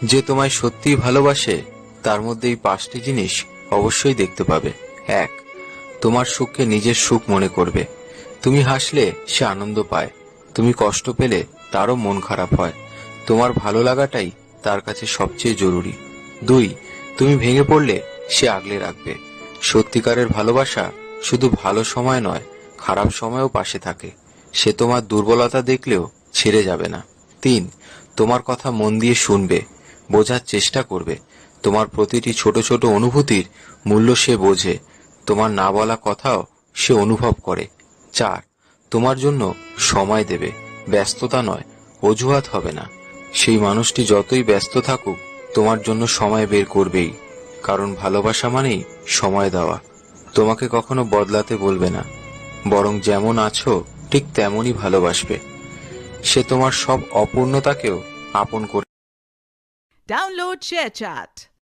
যে তোমায় সত্যিই ভালোবাসে তার মধ্যে এই 5টি জিনিস অবশ্যই দেখতে পাবে। 1. তোমার সুখকে নিজের সুখ মনে করবে। তুমি হাসলে সে আনন্দ পায়, তুমি কষ্ট পেলে তারও মন খারাপ হয়। তোমার ভালো লাগাটাই তার কাছে সবচেয়ে জরুরি। 2. তুমি ভেঙে পড়লে সে আগলে রাখবে। সত্যিকারের ভালোবাসা শুধু ভালো সময় নয়, খারাপ সময়েও পাশে থাকে। সে তোমার দুর্বলতা দেখলেও ছেড়ে যাবে না। 3. তোমার কথা মন দিয়ে শুনবে, বোঝার চেষ্টা করবে। তোমার প্রতিটি ছোট ছোট অনুভূতির মূল্য সে বোঝে, তোমার না বলা কথাও সে অনুভব করে। 4. তোমার জন্য সময় দেবে, ব্যস্ততা নয়, অজুহাত হবে না। সেই মানুষটি যতই ব্যস্ত থাকুক তোমার জন্য সময় বের করবেই, কারণ ভালোবাসা মানেই সময় দেওয়া। তোমাকে কখনো বদলাতে বলবে না, বরং যেমন আছো ঠিক তেমনই ভালোবাসবে। সে তোমার সব অপূর্ণতাকেও আপন করে। Download ShareChat.